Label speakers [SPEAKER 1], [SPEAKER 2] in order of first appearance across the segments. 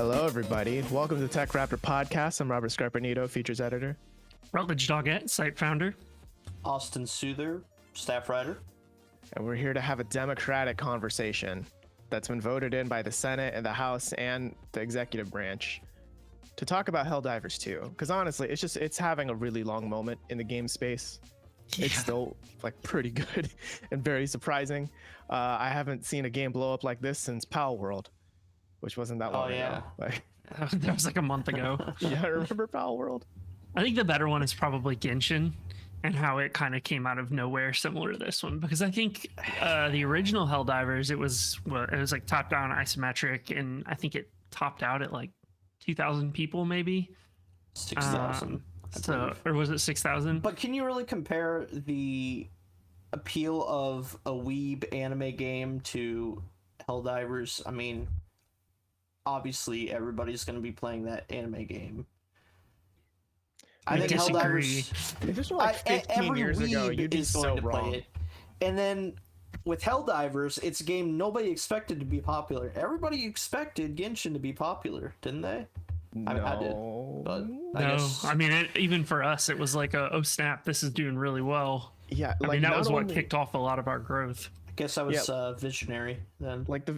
[SPEAKER 1] Hello, everybody. Welcome to the TechRaptor podcast. I'm Robert Scarpanito, features editor.
[SPEAKER 2] Rutledge Doggett, site founder.
[SPEAKER 3] Austin Souther, staff writer.
[SPEAKER 1] And we're here to have a democratic conversation that's been voted in by the Senate and the House and the executive branch to talk about Helldivers 2. Because honestly, it's having a really long moment in the game space. Yeah. It's still like pretty good and very surprising. I haven't seen a game blow up like this since Pal World, which wasn't that long ago. Like,
[SPEAKER 2] that was like a month ago.
[SPEAKER 1] Yeah, I remember Pal World.
[SPEAKER 2] I think the better one is probably Genshin and how it kind of came out of nowhere, similar to this one. Because I think the original Helldivers, it was like top-down isometric, and I think it topped out at like 2,000 people, maybe
[SPEAKER 3] 6,000.
[SPEAKER 2] Or was it 6,000?
[SPEAKER 3] But can you really compare the appeal of a weeb anime game to Helldivers? I mean, obviously everybody's going to be playing that anime game.
[SPEAKER 2] I think
[SPEAKER 1] Helldivers, if this were like 15 years ago, you'd be so wrong. Play it.
[SPEAKER 3] And then with Helldivers, it's a game nobody expected to be popular. Everybody expected Genshin to be popular, didn't they?
[SPEAKER 1] No.
[SPEAKER 3] I did. But
[SPEAKER 2] I mean, even for us, it was like, oh snap, this is doing really well.
[SPEAKER 1] Yeah,
[SPEAKER 2] I mean, that was what kicked off a lot of our growth.
[SPEAKER 3] I guess I was visionary then.
[SPEAKER 1] Like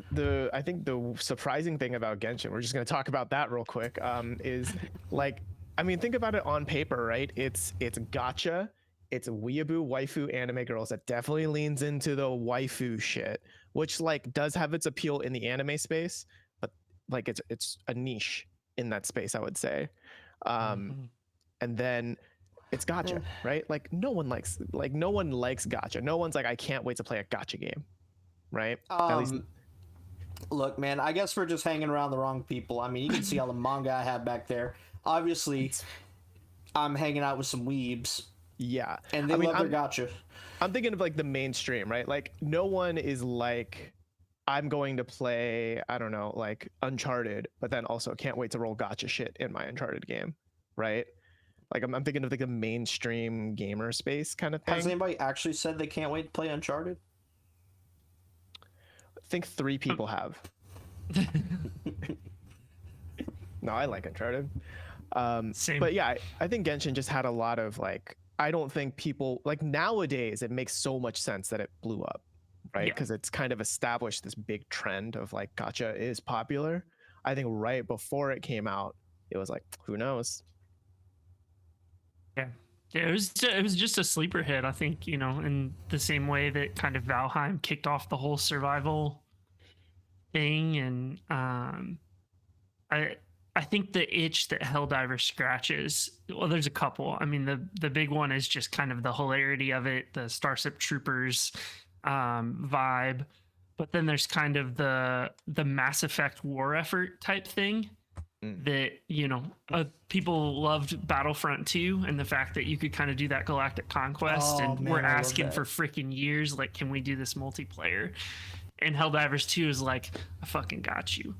[SPEAKER 1] I think the surprising thing about Genshin, we're just going to talk about that real quick, is like, I mean, think about it on paper, right? It's gacha, it's weeaboo waifu anime girls that definitely leans into the waifu shit, which like does have its appeal in the anime space, but like it's a niche in that space, I would say. And then it's gacha, right? Like no one likes gacha. No one's like, I can't wait to play a gacha game, right? At least.
[SPEAKER 3] Look, man, I guess we're just hanging around the wrong people. I mean, you can see all the manga I have back there. Obviously, I'm hanging out with some weebs.
[SPEAKER 1] Yeah.
[SPEAKER 3] And they love their gacha.
[SPEAKER 1] I'm thinking of like the mainstream, right? Like no one is like, I'm going to play, I don't know, like Uncharted, but then also can't wait to roll gacha shit in my Uncharted game, right? Like I'm thinking of like the mainstream gamer space kind of thing.
[SPEAKER 3] Has anybody actually said they can't wait to play Uncharted?
[SPEAKER 1] I think 3 people have. No, I like Uncharted.
[SPEAKER 2] Same.
[SPEAKER 1] But yeah, I think Genshin just had a lot of like, I don't think people like nowadays it makes so much sense that it blew up, right? Because it's kind of established this big trend of like gacha is popular. I think right before it came out, it was like, who knows?
[SPEAKER 2] Yeah, it was just a sleeper hit, I think, you know, in the same way that kind of Valheim kicked off the whole survival thing. And I think the itch that Helldivers scratches, well, there's a couple. I mean, the big one is just kind of the hilarity of it, the Starship Troopers vibe. But then there's kind of the Mass Effect war effort type thing that, you know, people loved Battlefront 2 and the fact that you could kind of do that galactic conquest. We're asking for freaking years, like, can we do this multiplayer? And Helldivers 2 is like, I fucking got you.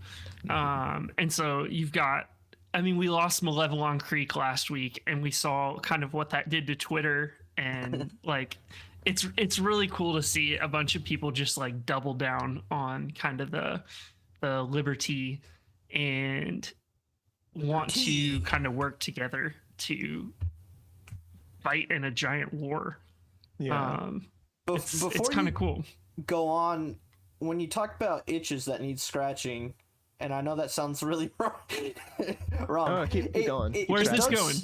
[SPEAKER 2] And so you've got, I mean, we lost Malevelon Creek last week and we saw kind of what that did to Twitter. And like, it's really cool to see a bunch of people just like double down on kind of the liberty and want to kind of work together to fight in a giant war.
[SPEAKER 1] Yeah.
[SPEAKER 2] It's kind of cool.
[SPEAKER 3] Go on. When you talk about itches that need scratching, and I know that sounds really wrong.
[SPEAKER 1] Oh, keep going.
[SPEAKER 2] Where's this going?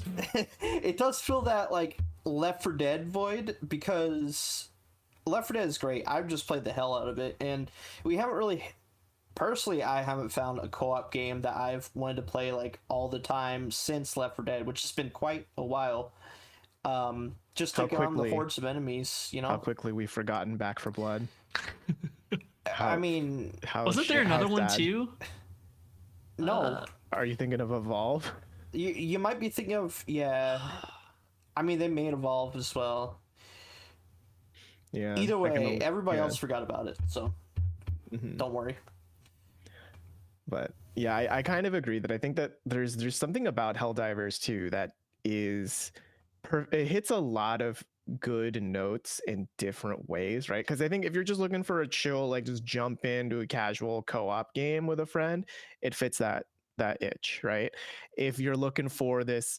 [SPEAKER 3] It does feel that like Left 4 Dead void, because Left 4 Dead is great. I've just played the hell out of it, and we haven't really, personally, I haven't found a co-op game that I've wanted to play like all the time since Left 4 Dead, which has been quite a while. Just taking on the hordes of enemies, you know.
[SPEAKER 1] How quickly we've forgotten Back 4 Blood.
[SPEAKER 3] I mean,
[SPEAKER 2] wasn't there another one too?
[SPEAKER 3] No.
[SPEAKER 1] Are you thinking of Evolve?
[SPEAKER 3] You might be thinking of, yeah. I mean, they made Evolve as well.
[SPEAKER 1] Yeah.
[SPEAKER 3] Either way, everybody else forgot about it, so don't worry.
[SPEAKER 1] But yeah, I kind of agree that I think that there's something about Helldivers too that is it hits a lot of good notes in different ways, right? Because I think if you're just looking for a chill, like just jump into a casual co-op game with a friend, it fits that that itch, right? If you're looking for this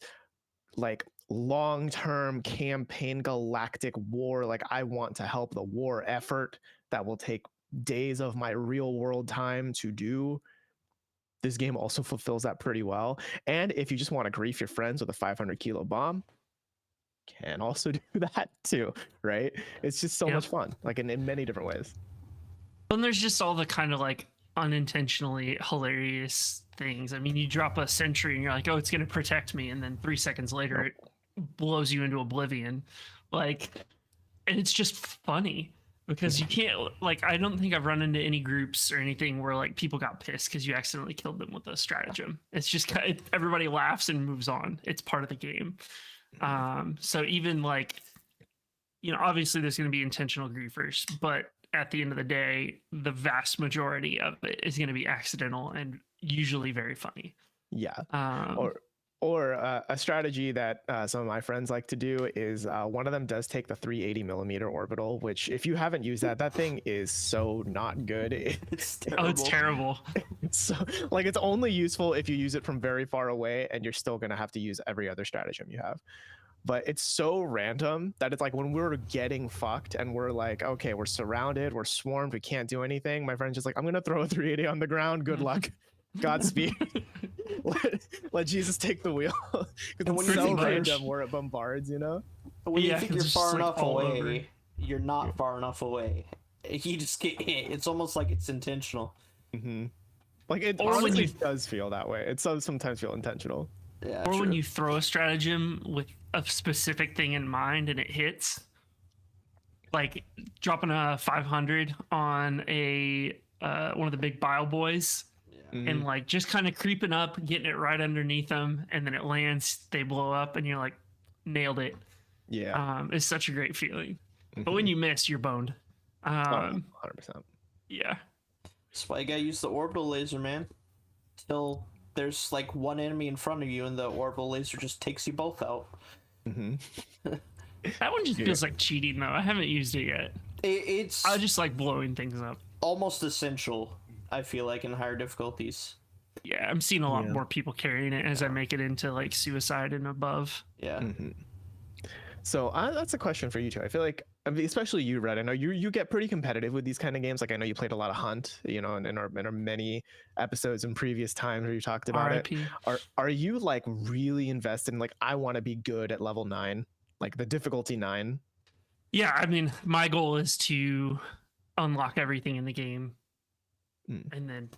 [SPEAKER 1] like long-term campaign galactic war, like I want to help the war effort that will take days of my real world time to do, this game also fulfills that pretty well. And if you just want to grief your friends with a 500 kilo bomb, can also do that too, right? It's just so
[SPEAKER 2] Yep.
[SPEAKER 1] much fun, like in many different ways.
[SPEAKER 2] And there's just all the kind of like unintentionally hilarious things. I mean, you drop a sentry and you're like, oh, it's going to protect me. And then 3 seconds later, it blows you into oblivion. Like, and it's just funny because you can't, like, I don't think I've run into any groups or anything where like people got pissed because you accidentally killed them with a stratagem. It's just everybody laughs and moves on. It's part of the game. So even like, you know, obviously there's going to be intentional griefers, but at the end of the day, the vast majority of it is going to be accidental and usually very funny.
[SPEAKER 1] Yeah.
[SPEAKER 2] Um,
[SPEAKER 1] Or a strategy that some of my friends like to do is one of them does take the 380 millimeter orbital, which if you haven't used that, that thing is so not good.
[SPEAKER 3] It's terrible.
[SPEAKER 2] oh, it's terrible.
[SPEAKER 1] It's so like it's only useful if you use it from very far away, and you're still gonna have to use every other stratagem you have. But it's so random that it's like when we're getting fucked and we're like, okay, we're surrounded, we're swarmed, we can't do anything. My friend's just like, I'm gonna throw a 380 on the ground. Good luck. Godspeed. let Jesus take the wheel. Because
[SPEAKER 3] when
[SPEAKER 1] it's
[SPEAKER 3] you
[SPEAKER 1] so
[SPEAKER 3] think you're-
[SPEAKER 1] random where it bombards, you know?
[SPEAKER 3] But when
[SPEAKER 2] Yeah,
[SPEAKER 3] you think
[SPEAKER 2] 'cause
[SPEAKER 3] you're
[SPEAKER 2] it's
[SPEAKER 3] far
[SPEAKER 2] just, like,
[SPEAKER 3] enough
[SPEAKER 2] all
[SPEAKER 3] away,
[SPEAKER 2] over.
[SPEAKER 3] you're not far enough away. You just get hit. It's almost like it's intentional.
[SPEAKER 1] Mm-hmm. Like it
[SPEAKER 2] Or when
[SPEAKER 1] honestly
[SPEAKER 2] you-
[SPEAKER 1] does feel that way. It does sometimes feel intentional.
[SPEAKER 3] Yeah.
[SPEAKER 2] Or when
[SPEAKER 3] true.
[SPEAKER 2] you throw a stratagem with a specific thing in mind and it hits, like dropping a 500 on a one of the big bile boys,
[SPEAKER 1] Mhm.
[SPEAKER 2] and like just kind of creeping up, getting it right underneath them, and then it lands, they blow up, and you're like, nailed it.
[SPEAKER 1] Yeah.
[SPEAKER 2] It's such a great feeling. But when
[SPEAKER 1] Mhm.
[SPEAKER 2] you miss, you're boned.
[SPEAKER 1] Oh, 100%.
[SPEAKER 2] Yeah.
[SPEAKER 3] That's why you gotta use the orbital laser, man. Till there's like one enemy in front of you, and the orbital laser just takes you both out.
[SPEAKER 1] Mm-hmm.
[SPEAKER 2] That one just
[SPEAKER 1] Yeah.
[SPEAKER 2] feels like cheating, though. I haven't used it yet.
[SPEAKER 3] It's
[SPEAKER 2] I just like blowing things up.
[SPEAKER 3] almost essential, I feel like, in higher difficulties.
[SPEAKER 2] Yeah, I'm seeing a lot
[SPEAKER 1] Yeah.
[SPEAKER 2] more people carrying it as I make it into like suicide and above.
[SPEAKER 3] Yeah.
[SPEAKER 1] Mm-hmm. So that's a question for you too. I feel like, I mean, especially you, Red. I know you get pretty competitive with these kind of games. Like I know you played a lot of Hunt, you know, in our many episodes in previous times where you talked about it.
[SPEAKER 2] RIP.
[SPEAKER 1] Are you like really invested in like I want to be good at level 9, like the difficulty 9?
[SPEAKER 2] Yeah, I mean, my goal is to unlock everything in the game, and then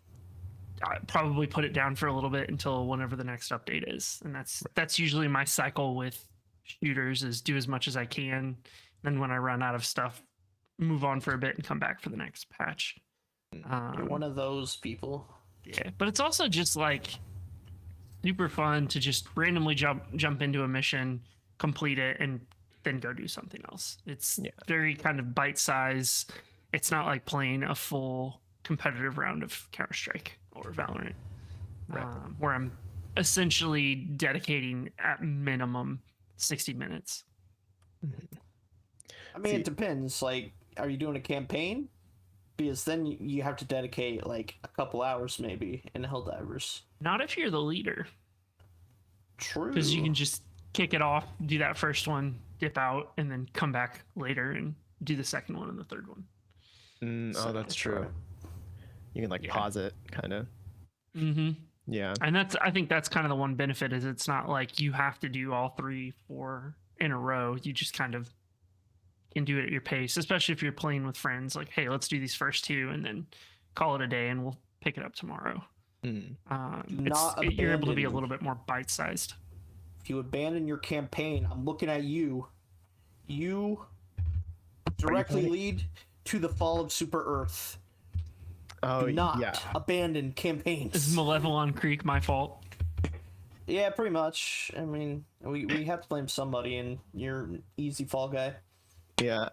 [SPEAKER 2] I probably put it down for a little bit until whenever the next update is, and that's usually my cycle with shooters: is do as much as I can, then when I run out of stuff, move on for a bit and come back for the next patch.
[SPEAKER 3] You're one of those people.
[SPEAKER 2] Yeah, but it's also just like super fun to just randomly jump into a mission, complete it, and then go do something else. It's very kind of bite size. It's not like playing a full competitive round of Counter-Strike or Valorant, where I'm essentially dedicating at minimum 60 minutes.
[SPEAKER 3] I mean, it depends. Like, are you doing a campaign? Because then you have to dedicate like a couple hours maybe in Helldivers.
[SPEAKER 2] Not if you're the leader,
[SPEAKER 3] True.
[SPEAKER 2] because you can just kick it off, do that first one, dip out, and then come back later and do the second one and the third one.
[SPEAKER 1] Oh, that's true. You can like pause it, kind of.
[SPEAKER 2] Mm-hmm.
[SPEAKER 1] Yeah.
[SPEAKER 2] And I think that's kind of the one benefit, is it's not like you have to do all 3, 4 in a row. You just kind of can do it at your pace, especially if you're playing with friends. Like, hey, let's do these first 2 and then call it a day, and we'll pick it up tomorrow. You're able to be a little bit more bite-sized.
[SPEAKER 3] If you abandon your campaign, I'm looking at you. You directly lead to the fall of Super Earth.
[SPEAKER 1] Oh,
[SPEAKER 3] Do not
[SPEAKER 1] yeah.
[SPEAKER 3] abandon campaigns.
[SPEAKER 2] Is Malevelon Creek my fault?
[SPEAKER 3] Yeah, pretty much. I mean, we have to blame somebody, and you're an easy fall guy.
[SPEAKER 1] Yeah.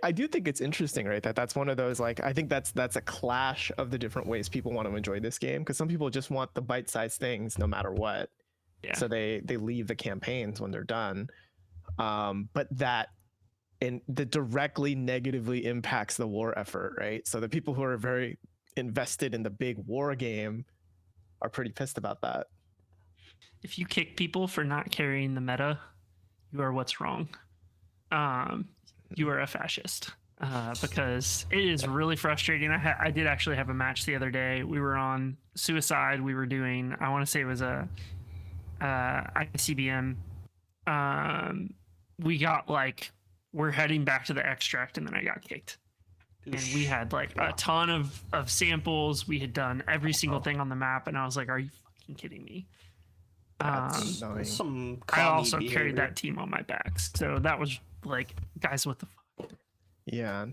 [SPEAKER 1] I do think it's interesting, right? That's one of those, like, I think that's a clash of the different ways people want to enjoy this game, because some people just want the bite-sized things no matter what.
[SPEAKER 2] Yeah.
[SPEAKER 1] So they leave the campaigns when they're done. But that directly negatively impacts the war effort, right? So the people who are very invested in the big war game are pretty pissed about that.
[SPEAKER 2] If you kick people for not carrying the meta, you are what's wrong. You are a fascist. Because it is really frustrating. I did actually have a match the other day. We were on Suicide. We were doing, I want to say it was a ICBM. We got like, we're heading back to the extract, and then I got kicked. And we had like a ton of samples. We had done every single thing on the map, and I was like, are you fucking kidding me?
[SPEAKER 1] That's annoying.
[SPEAKER 2] I also carried that team on my back. So that was like, guys, what the fuck?
[SPEAKER 1] Yeah,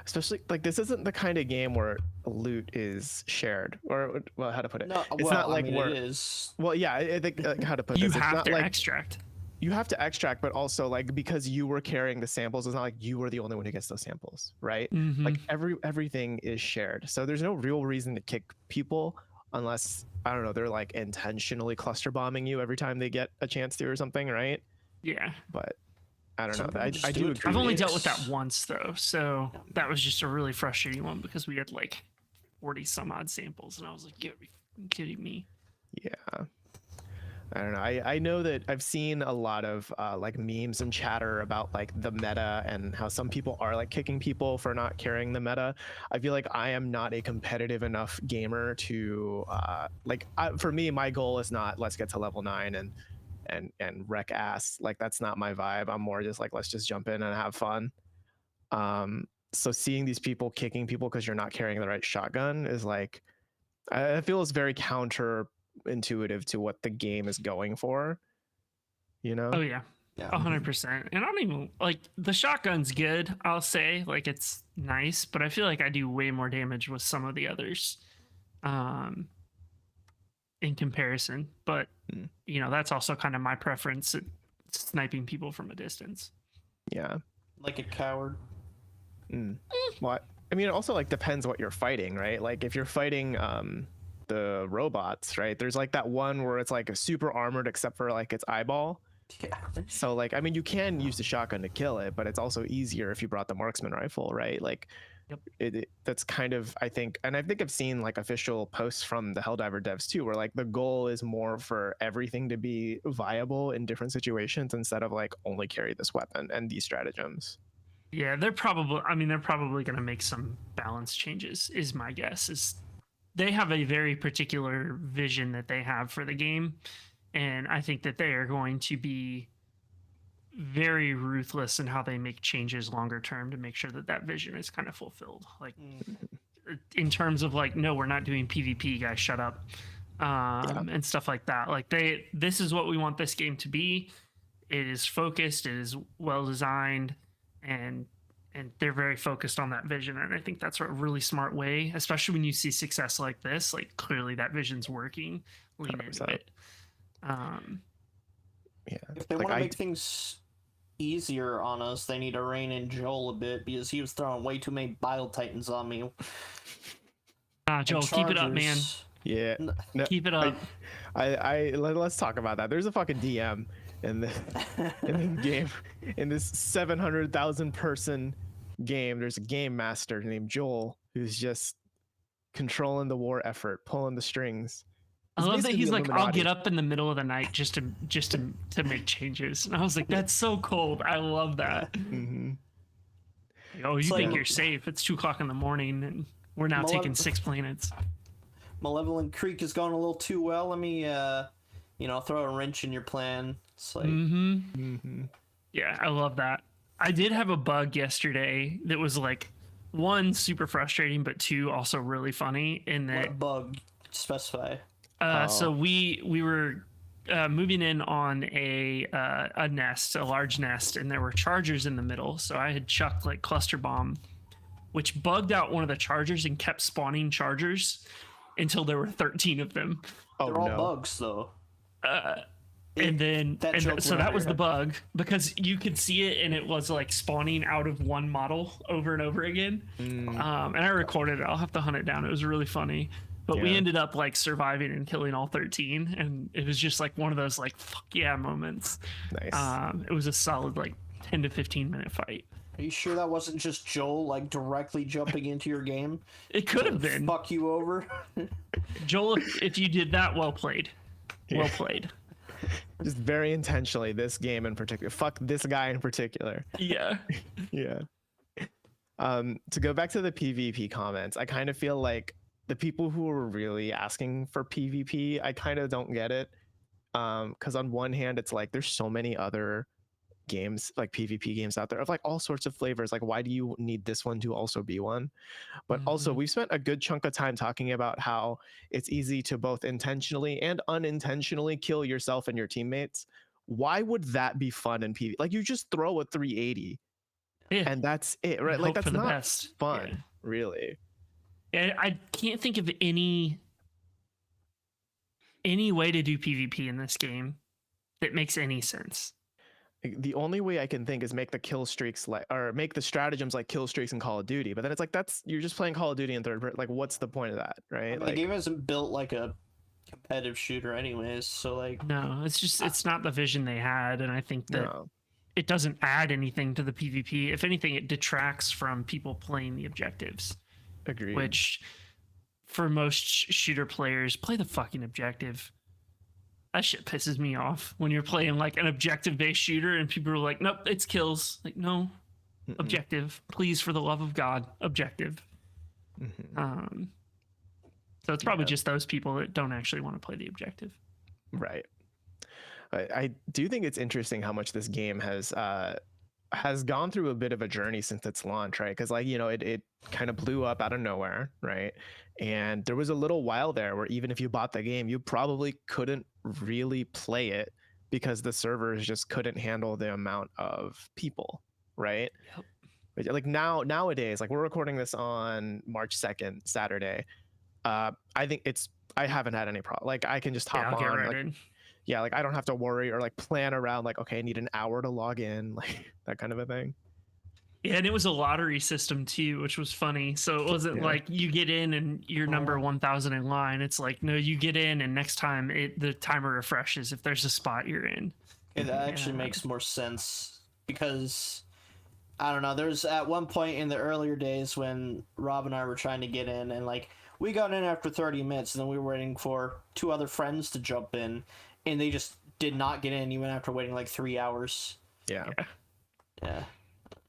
[SPEAKER 1] especially like this isn't the kind of game where loot is shared, or well, how to put it?
[SPEAKER 3] No,
[SPEAKER 1] it's not like where
[SPEAKER 3] it is.
[SPEAKER 1] Well, yeah, I think how to put this.
[SPEAKER 2] You
[SPEAKER 1] It's
[SPEAKER 2] have
[SPEAKER 1] not
[SPEAKER 2] to
[SPEAKER 1] like
[SPEAKER 2] extract.
[SPEAKER 1] you have to extract, but also like because you were carrying the samples, it's not like you were the only one who gets those samples, right?
[SPEAKER 2] Mhm.
[SPEAKER 1] Like everything is shared, so there's no real reason to kick people unless I don't know they're like intentionally cluster bombing you every time they get a chance to or something, right?
[SPEAKER 2] Yeah.
[SPEAKER 1] But I don't
[SPEAKER 3] Some
[SPEAKER 1] know. I
[SPEAKER 3] people just
[SPEAKER 1] do
[SPEAKER 3] do it
[SPEAKER 1] agree.
[SPEAKER 2] I've only
[SPEAKER 3] Yes.
[SPEAKER 2] dealt with that once though, so that was just a really frustrating one because we had like 40 some odd samples, and I was like, "You're kidding me."
[SPEAKER 1] Yeah. I don't know. I know that I've seen a lot of like memes and chatter about like the meta and how some people are like kicking people for not carrying the meta. I feel like I am not a competitive enough gamer to for me, my goal is not let's get to level 9 and wreck ass. Like that's not my vibe. I'm more just like let's just jump in and have fun. So seeing these people kicking people because you're not carrying the right shotgun is like I feel it's very counterintuitive to what the game is going for. You know?
[SPEAKER 2] Oh yeah,
[SPEAKER 3] Yeah.
[SPEAKER 2] 100%. And I don't even like the shotgun's good. I'll say like it's nice, but I feel like I do way more damage with some of the others, in comparison. But you know that's also kind of my preference at sniping people from a distance.
[SPEAKER 1] Yeah.
[SPEAKER 3] Like a coward.
[SPEAKER 1] Well, I mean, it also like depends what you're fighting, right? Like if you're fighting the robots, right? There's like that one where it's like a super armored except for like its eyeball.
[SPEAKER 3] Yeah.
[SPEAKER 1] So like I mean you can use the shotgun to kill it, but it's also easier if you brought the marksman rifle, right? Like that's kind of I think I've seen like official posts from the Helldiver devs too, where like the goal is more for everything to be viable in different situations instead of like only carry this weapon and these stratagems.
[SPEAKER 2] Yeah, they're probably going to make some balance changes, is my guess. Is they have a very particular vision that they have for the game, and I think that they are going to be very ruthless in how they make changes longer term to make sure that that vision is kind of fulfilled. Like in terms of like, no, we're not doing PvP, guys, shut up, and stuff like that. Like this is what we want this game to be. It is focused. It is well designed. And they're very focused on that vision, and I think that's a really smart way, especially when you see success like this. Like clearly that vision's working. Lean
[SPEAKER 1] 100%.
[SPEAKER 2] into it.
[SPEAKER 1] Yeah.
[SPEAKER 3] If they
[SPEAKER 1] Like,
[SPEAKER 3] want to make things easier on us, they need to rein in Joel a bit because he was throwing way too many Bile Titans on me.
[SPEAKER 2] Joel, keep it up, man.
[SPEAKER 3] Chargers.
[SPEAKER 1] Yeah. No,
[SPEAKER 2] Keep it up.
[SPEAKER 1] Let's talk about that. There's a fucking DM in the game, in this 700,000 person game. There's a game master named Joel who's just controlling the war effort, pulling the strings.
[SPEAKER 2] I love that
[SPEAKER 1] basically
[SPEAKER 2] he's
[SPEAKER 1] the
[SPEAKER 2] like, I'll
[SPEAKER 1] Illuminati.
[SPEAKER 2] get up in the middle of the night just to make changes, and I was like, that's so cold. I love that.
[SPEAKER 1] Mhm.
[SPEAKER 2] Oh, you
[SPEAKER 3] It's
[SPEAKER 2] think
[SPEAKER 3] like-
[SPEAKER 2] you're safe? It's 2:00 in the morning, and we're now taking 6 planets.
[SPEAKER 3] Malevolent Creek is going a little too well. Let me, throw a wrench in your plan. It's like,
[SPEAKER 2] Yeah, I love that. I did have a bug yesterday that was like, one, super frustrating, but two, also really funny. In that,
[SPEAKER 3] what bug? Specify.
[SPEAKER 2] so we were moving in on a nest, a large nest, and there were chargers in the middle. So I had chucked like cluster bomb, which bugged out one of the chargers and kept spawning chargers until there were 13 of them.
[SPEAKER 1] Oh
[SPEAKER 3] They're all
[SPEAKER 1] no.
[SPEAKER 3] bugs, though.
[SPEAKER 2] So that was the bug, because you could see it and it was like spawning out of one model over and over again. And I recorded it. I'll have to hunt it down. It was really funny. But we
[SPEAKER 1] Yeah.
[SPEAKER 2] ended up like surviving and killing all 13, and it was just like one of those like fuck yeah moments.
[SPEAKER 1] Nice.
[SPEAKER 2] It was a solid like 10 to 15 minute fight.
[SPEAKER 3] Are you sure that wasn't just Joel like directly jumping into your game?
[SPEAKER 2] It could
[SPEAKER 3] to
[SPEAKER 2] have been.
[SPEAKER 3] fuck you over.
[SPEAKER 2] Joel, if you did that, well played. Well played.
[SPEAKER 1] Just very intentionally, this game in particular. Fuck this guy in particular.
[SPEAKER 2] Yeah.
[SPEAKER 1] Yeah. To go back to the PvP comments, I kind of feel like the people who are really asking for PvP, I kind of don't get it. Because on one hand, it's like there's so many other games, like PvP games out there of like all sorts of flavors. Like, why do you need this one to also be one? But also, we've spent a good chunk of time talking about how it's easy to both intentionally and unintentionally kill yourself and your teammates. Why would that be fun in PvP? Like, you just throw a 380 and that's it, right? Like, that's not fun, really.
[SPEAKER 2] Yeah, I can't think of any way to do PvP in this game that makes any sense.
[SPEAKER 1] The only way I can think is make the kill streaks like, or make the stratagems like kill streaks in Call of Duty. But then it's like, you're just playing Call of Duty in third person. Like, what's the point of that, right?
[SPEAKER 3] I mean,
[SPEAKER 1] like,
[SPEAKER 3] the game isn't built like a competitive shooter, anyways. So like,
[SPEAKER 2] no, it's not the vision they had, and I think that it doesn't add anything to the PvP. If anything, it detracts from people playing the objectives.
[SPEAKER 1] Agreed.
[SPEAKER 2] Which, for most shooter players, play the fucking objective. That shit pisses me off when you're playing like an objective-based shooter and people are like, "Nope, it's kills." Like, no, objective, please, for the love of God, objective. So it's probably just those people that don't actually want to play the objective.
[SPEAKER 1] Right. I do think it's interesting how much this game has gone through a bit of a journey since its launch, right? Because like, it kind of blew up out of nowhere, right? And there was a little while there where even if you bought the game, you probably couldn't really play it because the servers just couldn't handle the amount of people, right? Yep. Like nowadays, like we're recording this on March 2nd, Saturday. I think I haven't had any problem. Like I can just hop on.
[SPEAKER 2] Get right
[SPEAKER 1] like,
[SPEAKER 2] in.
[SPEAKER 1] Yeah, like I don't have to worry or like plan around like, okay, I need an hour to log in, like that kind of a thing.
[SPEAKER 2] Yeah, and it was a lottery system too, which was funny. So it wasn't like you get in and you're number 1,000 in line. It's like, no, you get in and next time the timer refreshes if there's a spot you're in.
[SPEAKER 3] Okay, that actually makes more sense because I don't know. There's at one point in the earlier days when Rob and I were trying to get in, and like we got in after 30 minutes, and then we were waiting for two other friends to jump in, and they just did not get in even after waiting like 3 hours.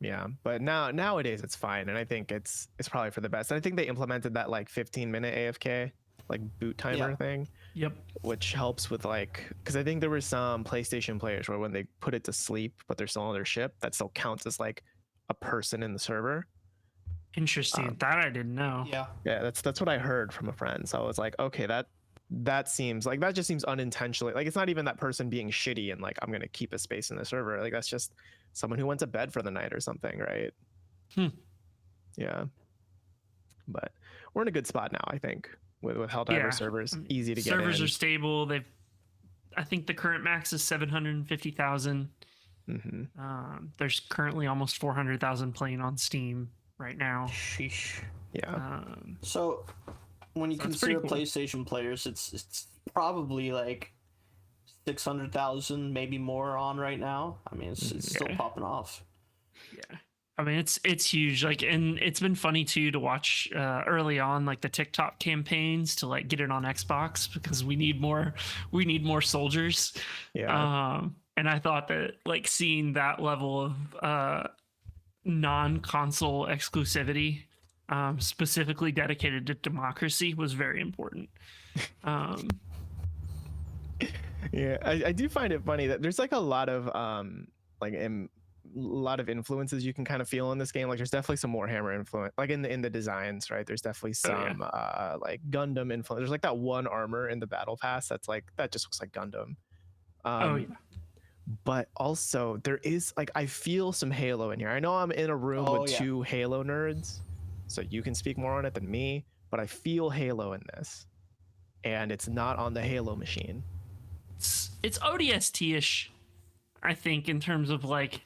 [SPEAKER 1] Yeah, but nowadays it's fine, and I think it's probably for the best. And I think they implemented that like 15-minute AFK like boot timer thing.
[SPEAKER 2] Yep.
[SPEAKER 1] Which helps with like, because I think there were some PlayStation players where when they put it to sleep but they're still on their ship, that still counts as like a person in the server.
[SPEAKER 2] Interesting. That I didn't know.
[SPEAKER 3] Yeah,
[SPEAKER 1] that's what I heard from a friend. So I was like, okay, that seems like, that just seems unintentionally, like it's not even that person being shitty and like I'm gonna keep a space in the server. Like that's just someone who went to bed for the night or something, right? Yeah, but we're in a good spot now, I think, with Helldivers servers. Easy to get in.
[SPEAKER 2] Servers are stable. I think the current max is 750,000. There's currently almost 400,000 playing on Steam right now.
[SPEAKER 3] Sheesh.
[SPEAKER 1] Yeah.
[SPEAKER 3] So when you consider PlayStation players, it's probably like 600,000, maybe more on right now. I mean, it's still popping off.
[SPEAKER 2] Yeah. I mean, it's huge. Like, and it's been funny too to watch early on, like the TikTok campaigns to like get it on Xbox because we need more soldiers.
[SPEAKER 1] Yeah.
[SPEAKER 2] And I thought that like seeing that level of non-console exclusivity, specifically dedicated to democracy, was very important.
[SPEAKER 1] Yeah, I do find it funny that there's like a lot of influences you can kind of feel in this game. Like there's definitely some Warhammer influence, like in the designs, right? There's definitely some like Gundam influence. There's like that one armor in the battle pass that's like, that just looks like Gundam. But also there is like, I feel some Halo in here. I know I'm in a room with two Halo nerds, so you can speak more on it than me, but I feel Halo in this, and it's not on the Halo machine.
[SPEAKER 2] It's ODST-ish, I think, in terms of like,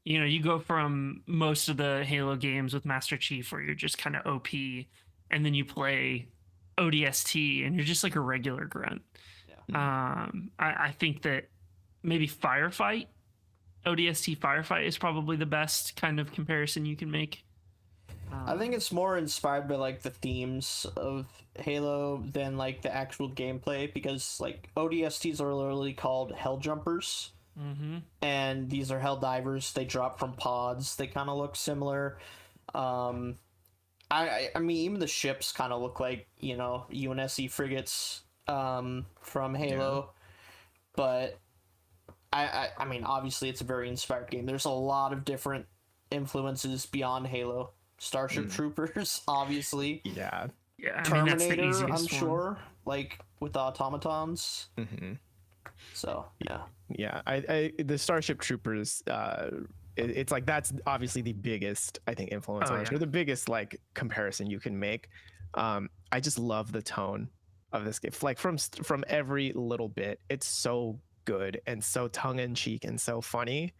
[SPEAKER 2] you go from most of the Halo games with Master Chief where you're just kind of OP, and then you play ODST and you're just like a regular grunt. I think that maybe Firefight ODST firefight is probably the best kind of comparison you can make.
[SPEAKER 3] I think it's more inspired by like the themes of Halo than like the actual gameplay, because like ODSTs are literally called hell jumpers, and these are Helldivers. They drop from pods. They kind of look similar. I mean, even the ships kind of look like, you know, UNSC frigates from Halo, but I mean, obviously it's a very inspired game. There's a lot of different influences beyond Halo. Starship Troopers, obviously.
[SPEAKER 1] Yeah.
[SPEAKER 2] Yeah, I
[SPEAKER 3] Terminator,
[SPEAKER 2] mean, that's the easiest
[SPEAKER 3] I'm
[SPEAKER 2] one.
[SPEAKER 3] sure, like with the automatons.
[SPEAKER 1] Mm-hmm.
[SPEAKER 3] So yeah.
[SPEAKER 1] Yeah, the Starship Troopers, it's like that's obviously the biggest, I think, influence on us, or the biggest like comparison you can make. I just love the tone of this game, like from every little bit. It's so good and so tongue in cheek and so funny.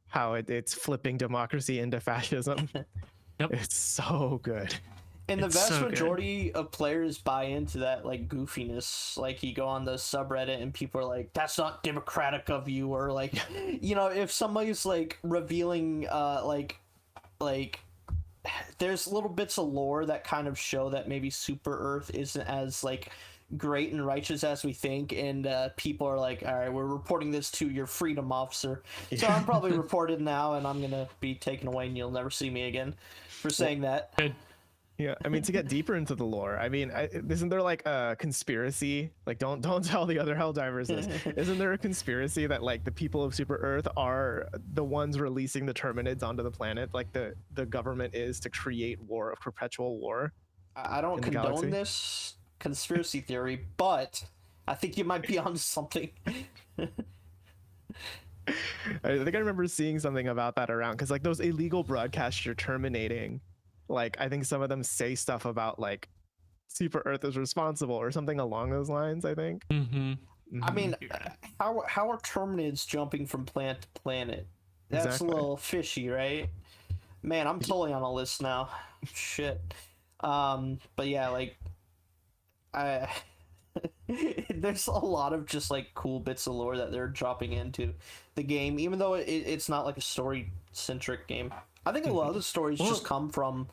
[SPEAKER 1] How it's flipping democracy into fascism.
[SPEAKER 2] Yep.
[SPEAKER 1] It's so good.
[SPEAKER 3] And the
[SPEAKER 2] It's
[SPEAKER 3] vast
[SPEAKER 2] so
[SPEAKER 3] majority of players buy into that like goofiness. Like you go on the subreddit and people are like, "That's not democratic of you," or like, you know, if somebody's like revealing, like, there's little bits of lore that kind of show that maybe Super Earth isn't as like great and righteous as we think, and people are like, "All right, we're reporting this to your freedom officer." So I'm probably reported now, and I'm gonna be taken away, and you'll never see me again for saying that.
[SPEAKER 2] Good.
[SPEAKER 1] Yeah, I mean, to get deeper into the lore, I mean, isn't there like a conspiracy? Like, don't tell the other Helldivers this. Isn't there a conspiracy that like the people of Super Earth are the ones releasing the Terminids onto the planet? Like the government is to create war, of perpetual war.
[SPEAKER 3] I don't
[SPEAKER 1] in the
[SPEAKER 3] condone
[SPEAKER 1] galaxy?
[SPEAKER 3] this conspiracy theory, but I think you might be onto something.
[SPEAKER 1] I think I remember seeing something about that around, because like those illegal broadcasts you're terminating, like I think some of them say stuff about like Super Earth is responsible or something along those lines. I think.
[SPEAKER 2] Mm-hmm.
[SPEAKER 3] I mean,
[SPEAKER 2] Yeah.
[SPEAKER 3] how are Terminids jumping from planet to planet? That's
[SPEAKER 1] Exactly.
[SPEAKER 3] a little fishy, right? Man, I'm totally on a list now. Shit. But yeah, like I there's a lot of just like cool bits of lore that they're dropping into the game, even though it's not like a story centric game. I think a lot of the stories just come from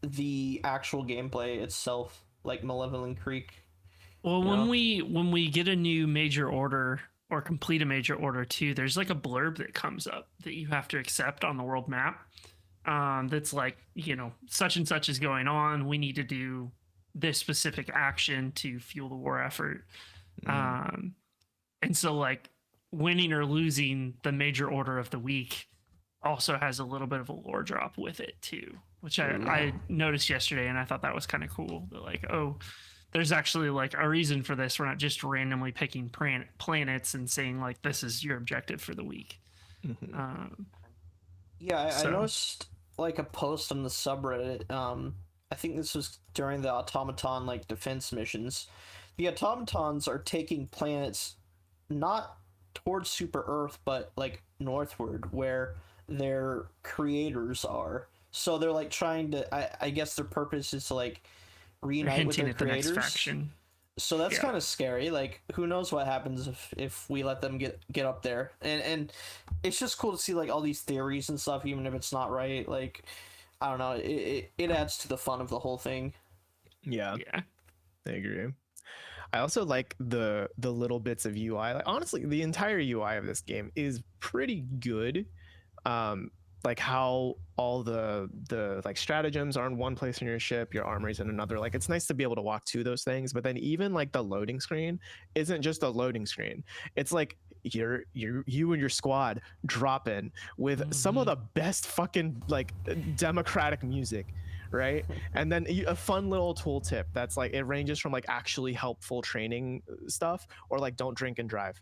[SPEAKER 3] the actual gameplay itself, like Malevolent Creek.
[SPEAKER 2] Well,
[SPEAKER 3] Yeah.
[SPEAKER 2] when we get a new major order or complete a major order too, there's like a blurb that comes up that you have to accept on the world map. That's like, you know, such and such is going on. We need to do this specific action to fuel the war effort. And so like winning or losing the major order of the week also has a little bit of a lore drop with it too, which I noticed yesterday, and I thought that was kind of cool. That like, oh, there's actually like a reason for this. We're not just randomly picking planets and saying like this is your objective for the week.
[SPEAKER 3] Yeah, I
[SPEAKER 2] So-
[SPEAKER 3] noticed like a post on the subreddit. I think this was during the automaton like defense missions. The automatons are taking planets not towards Super Earth, but like northward, where their creators are. So they're like trying to. I guess their purpose is to like
[SPEAKER 2] They're
[SPEAKER 3] reunite with
[SPEAKER 2] hinting
[SPEAKER 3] their
[SPEAKER 2] at the next
[SPEAKER 3] creators.
[SPEAKER 2] faction.
[SPEAKER 3] So that's
[SPEAKER 2] Yeah.
[SPEAKER 3] kind of scary. Like, who knows what happens if we let them get up there? And it's just cool to see like all these theories and stuff, even if it's not right. Like, I don't know. It adds to the fun of the whole thing.
[SPEAKER 1] Yeah,
[SPEAKER 2] Yeah.
[SPEAKER 1] I agree. I also like the little bits of UI. Like honestly, the entire UI of this game is pretty good. Like how all the like stratagems are in one place in your ship, your armory's in another. Like it's nice to be able to walk to those things. But then even like the loading screen isn't just a loading screen. It's like you and your squad drop in with some of the best fucking like democratic music, right? And then a fun little tooltip that's like it ranges from like actually helpful training stuff or like don't drink and drive.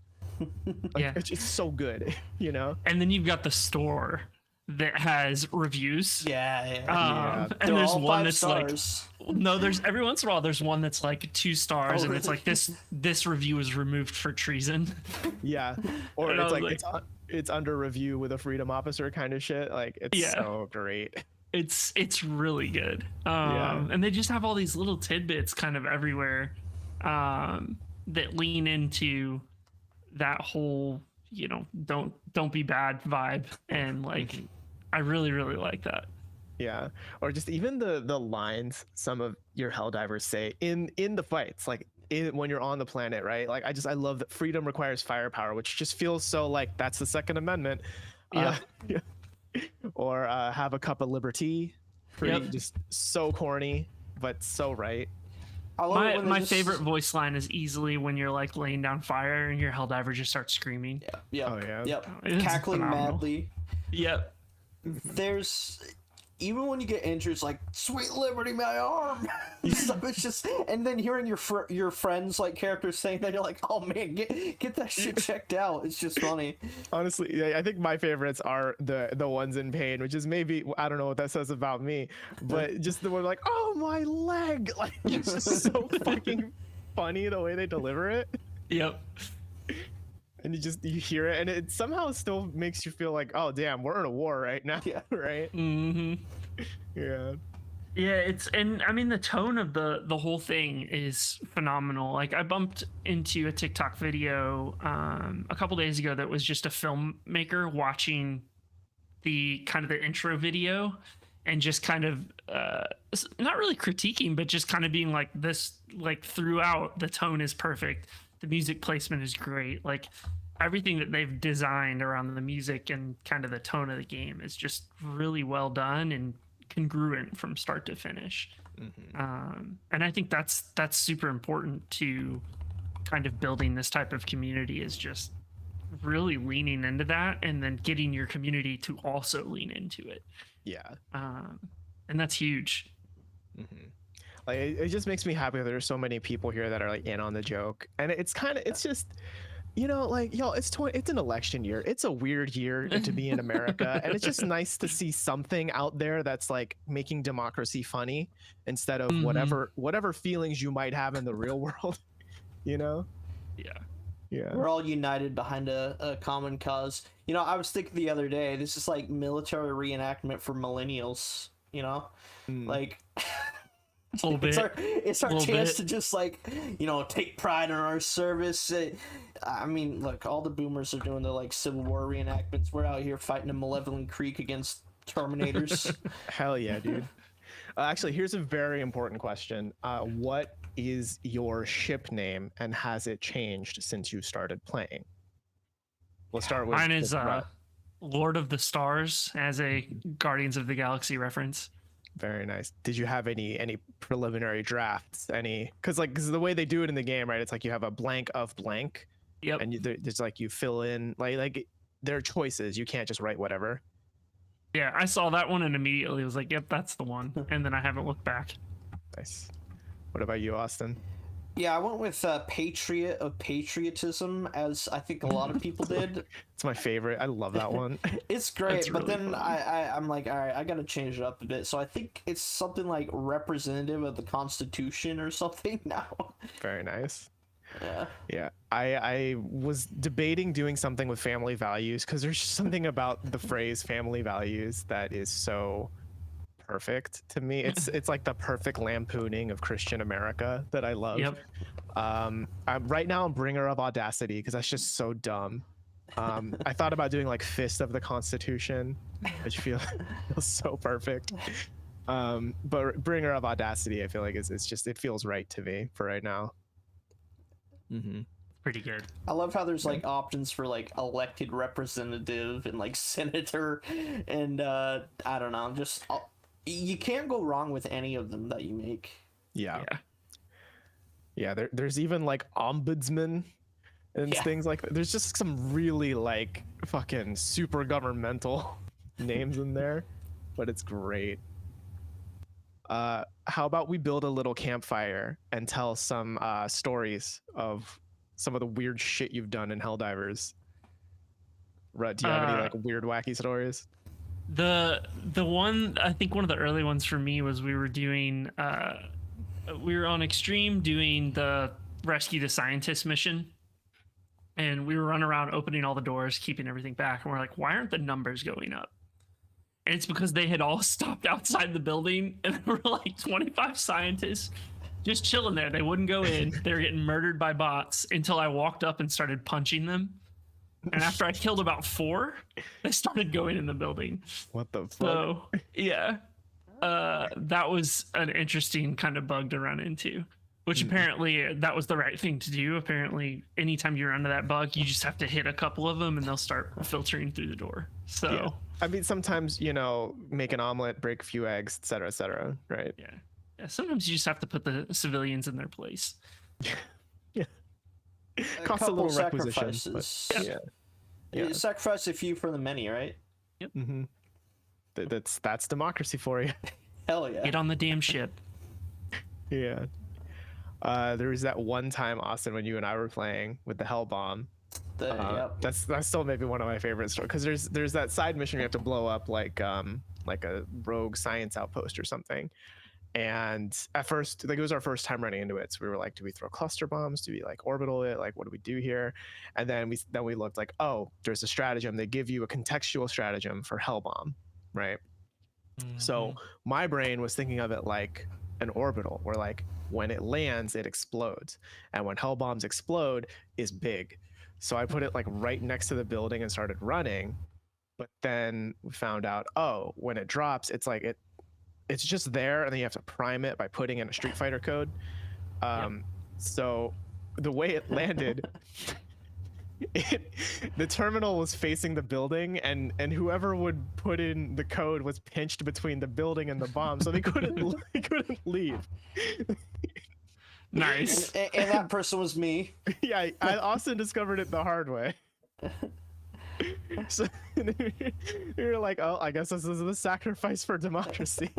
[SPEAKER 1] Like,
[SPEAKER 2] Yeah.
[SPEAKER 1] it's so good, you know.
[SPEAKER 2] And then you've got the store that has reviews.
[SPEAKER 3] Yeah.
[SPEAKER 2] And
[SPEAKER 3] They're
[SPEAKER 2] there's
[SPEAKER 3] all
[SPEAKER 2] one
[SPEAKER 3] 5
[SPEAKER 2] that's
[SPEAKER 3] stars.
[SPEAKER 2] like no, there's every once in a while there's one that's like 2 stars,
[SPEAKER 3] Oh,
[SPEAKER 2] and it's
[SPEAKER 3] really?
[SPEAKER 2] like this review is removed for treason.
[SPEAKER 1] Yeah, or
[SPEAKER 2] And I
[SPEAKER 1] it's
[SPEAKER 2] was
[SPEAKER 1] like it's under review with a freedom officer kind of shit. Like it's
[SPEAKER 2] Yeah.
[SPEAKER 1] so great.
[SPEAKER 2] It's really good.
[SPEAKER 1] Yeah.
[SPEAKER 2] And they just have all these little tidbits kind of everywhere that lean into that whole, don't be bad vibe, and like I really really like that.
[SPEAKER 1] Yeah, or just even the lines some of your Helldivers say in the fights, like when you're on the planet, right? Like I love that freedom requires firepower, which just feels so like that's the Second Amendment.
[SPEAKER 2] Yeah.
[SPEAKER 1] Or have a cup of liberty, pretty
[SPEAKER 2] Yep.
[SPEAKER 1] just so corny but so right.
[SPEAKER 3] I love it when they
[SPEAKER 2] My
[SPEAKER 3] just-
[SPEAKER 2] favorite voice line is easily when you're like laying down fire and your Helldiver just starts screaming.
[SPEAKER 3] Yep.
[SPEAKER 1] Oh, yeah.
[SPEAKER 3] Yep.
[SPEAKER 2] It's
[SPEAKER 3] Cackling
[SPEAKER 2] phenomenal.
[SPEAKER 3] madly.
[SPEAKER 2] Yep.
[SPEAKER 3] There's even when you get injured, it's like sweet liberty, my arm. So it's just, and then hearing your friends like characters saying that, you're like, oh man, get that shit checked out. It's just funny.
[SPEAKER 1] Honestly, yeah, I think my favorites are the ones in pain, which is maybe, I don't know what that says about me, but just the one like, oh my leg, like it's just so fucking funny the way they deliver it.
[SPEAKER 2] Yep.
[SPEAKER 1] And you hear it, and it somehow still makes you feel like, oh damn, we're in a war right now.
[SPEAKER 3] Yeah.
[SPEAKER 1] Right.
[SPEAKER 2] Mm-hmm.
[SPEAKER 1] Yeah.
[SPEAKER 2] Yeah, and I mean the tone of the whole thing is phenomenal. Like I bumped into a TikTok video a couple days ago that was just a filmmaker watching the kind of the intro video and just kind of not really critiquing, but just kind of being like this, like throughout the tone is perfect. The music placement is great. Like everything that they've designed around the music and kind of the tone of the game is just really well done and congruent from start to finish. And I think that's super important to kind of building this type of community, is just really leaning into that and then getting your community to also lean into it.
[SPEAKER 1] Yeah.
[SPEAKER 2] And that's huge.
[SPEAKER 1] Like it just makes me happy that there's so many people here that are like in on the joke, and it's just, like, yo, it's an election year. It's a weird year to be in America, and it's just nice to see something out there that's like making democracy funny instead of whatever feelings you might have in the real world.
[SPEAKER 2] Yeah.
[SPEAKER 1] Yeah.
[SPEAKER 3] We're all united behind a common cause. I was thinking the other day, this is like military reenactment for millennials. Like.
[SPEAKER 2] A little bit.
[SPEAKER 3] It's our chance to just like, take pride in our service. I mean, look, all the boomers are doing the like Civil War reenactments. We're out here fighting a Malevolent Creek against Terminators.
[SPEAKER 1] Hell yeah, dude. Actually, here's a very important question. What is your ship name, and has it changed since you started playing? We'll start with
[SPEAKER 2] mine is Lord of the Stars, as a Guardians of the Galaxy reference.
[SPEAKER 1] Very nice. Did you have any preliminary drafts? Because the way they do it in the game, right? It's like you have a blank of blank.
[SPEAKER 2] Yep.
[SPEAKER 1] And there's like you fill in like there are choices. You can't just write whatever.
[SPEAKER 2] Yeah, I saw that one and immediately was like, yep, that's the one. And then I haven't looked back.
[SPEAKER 1] Nice. What about you, Austin?
[SPEAKER 3] Yeah, I went with Patriot of Patriotism, as I think a lot of people did.
[SPEAKER 1] It's my favorite. I love that one.
[SPEAKER 3] It's great,
[SPEAKER 2] That's
[SPEAKER 3] but
[SPEAKER 2] really
[SPEAKER 3] then
[SPEAKER 2] fun.
[SPEAKER 3] I'm like, all right, I gotta change it up a bit. So I think it's something like representative of the Constitution or something now.
[SPEAKER 1] Very nice.
[SPEAKER 3] Yeah.
[SPEAKER 1] Yeah, I was debating doing something with family values, because there's just something about the phrase family values that is so perfect to me. It's like the perfect lampooning of Christian America that I love.
[SPEAKER 2] Yep.
[SPEAKER 1] I'm right now I'm bringer of audacity, because that's just so dumb. I thought about doing like fist of the Constitution, which feels so perfect. But bringer of audacity, I feel like it feels right to me for right now.
[SPEAKER 2] Pretty good.
[SPEAKER 3] I love how there's like options for like elected representative and like senator, and I don't know, just you can't go wrong with any of them that you make.
[SPEAKER 1] Yeah. There's even like ombudsman and things like that. There's just some really like fucking super governmental names in there, but it's great. How about we build a little campfire and tell some stories of some of the weird shit you've done in Helldivers? Rut, do you have any like weird, wacky stories?
[SPEAKER 2] The one, I think one of the early ones for me was we were on Extreme doing the Rescue the Scientist mission, and we were running around opening all the doors, keeping everything back, and we're like, why aren't the numbers going up? And it's because they had all stopped outside the building, and there were like 25 scientists just chilling there. They wouldn't go in. They were getting murdered by bots until I walked up and started punching them. And after I killed about 4, they started going in the building.
[SPEAKER 1] What the fuck?
[SPEAKER 2] So yeah, that was an interesting kind of bug to run into. Which apparently that was the right thing to do. Apparently, anytime you run into that bug, you just have to hit a couple of them and they'll start filtering through the door. So,
[SPEAKER 1] Yeah. I mean, sometimes, make an omelet, break a few eggs, et cetera, right?
[SPEAKER 2] yeah. Sometimes you just have to put the civilians in their place.
[SPEAKER 1] Yeah. Costs a little requisition. But, yeah.
[SPEAKER 3] You sacrifice a few for the many, right?
[SPEAKER 2] Yep.
[SPEAKER 1] Mm-hmm. That's democracy for you.
[SPEAKER 3] Hell yeah.
[SPEAKER 2] Get on the damn ship.
[SPEAKER 1] Yeah. There was that one time, Austin, when you and I were playing with the Hell Bomb. That's still maybe one of my favorite stories, because there's that side mission you have to blow up like a rogue science outpost or something. And at first, like, it was our first time running into it, so we were like, do we throw cluster bombs? Do we like orbital it? Like, what do we do here? And then we looked like, oh, there's a stratagem. They give you a contextual stratagem for Hell Bomb, right? So my brain was thinking of it like an orbital, where like when it lands, it explodes, and when hell bombs explode is big. So I put it like right next to the building and started running, but then we found out, oh, when it drops, it's like it's just there, and then you have to prime it by putting in a Street Fighter code. So the way it landed, the terminal was facing the building, and whoever would put in the code was pinched between the building and the bomb, so they couldn't leave.
[SPEAKER 2] Nice.
[SPEAKER 3] And that person was me.
[SPEAKER 1] Yeah, I also discovered it the hard way. So you're like, oh, I guess this is the sacrifice for democracy.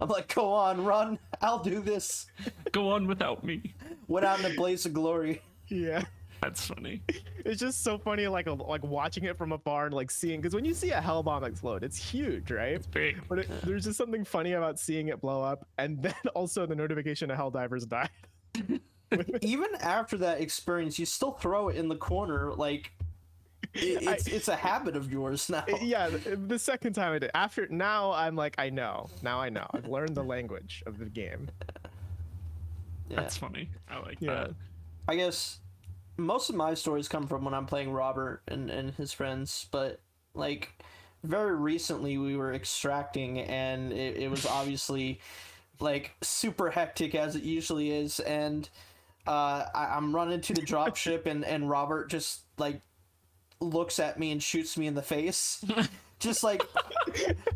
[SPEAKER 3] I'm like, go on, run. I'll do this.
[SPEAKER 2] Go on without me.
[SPEAKER 3] Went out in a blaze of glory.
[SPEAKER 1] Yeah.
[SPEAKER 2] That's funny.
[SPEAKER 1] It's just so funny, like watching it from afar and like seeing, because when you see a hell bomb explode, it's huge, right?
[SPEAKER 2] It's big.
[SPEAKER 1] But there's just something funny about seeing it blow up, and then also the notification of Helldivers died.
[SPEAKER 3] Even after that experience, you still throw it in the corner. Like, it's a habit of yours now.
[SPEAKER 1] Yeah, the second time I did. Now I'm like, I know. I've learned the language of the game.
[SPEAKER 3] Yeah.
[SPEAKER 2] That's funny. I like that.
[SPEAKER 3] I guess most of my stories come from when I'm playing Robert and his friends, but like very recently we were extracting, and it was obviously like super hectic, as it usually is, and I'm running to the dropship, and Robert just like looks at me and shoots me in the face. Just like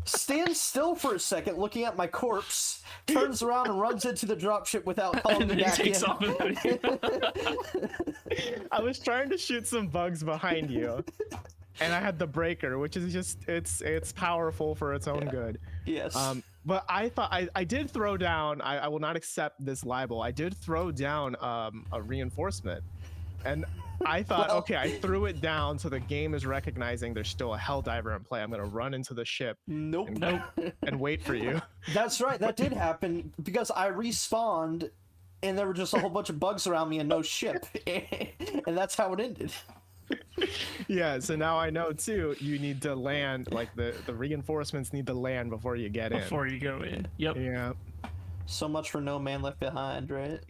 [SPEAKER 3] stands still for a second, looking at my corpse, turns around and runs into the dropship without calling me back in.
[SPEAKER 1] I was trying to shoot some bugs behind you, and I had the breaker, which is just it's powerful for its own good.
[SPEAKER 3] Yes.
[SPEAKER 1] But I thought I did throw down. I will not accept this libel. I did throw down a reinforcement, and I thought, okay, I threw it down, so the game is recognizing there's still a Helldiver in play. I'm gonna run into the ship.
[SPEAKER 3] Nope.
[SPEAKER 1] And wait for you.
[SPEAKER 3] That's right. That did happen, because I respawned, and there were just a whole bunch of bugs around me and no ship, and that's how it ended.
[SPEAKER 1] Yeah. So now I know too. You need to land. Like the reinforcements need to land before you get in.
[SPEAKER 2] Before you go in. Yep.
[SPEAKER 1] Yeah.
[SPEAKER 3] So much for No Man Left Behind, right?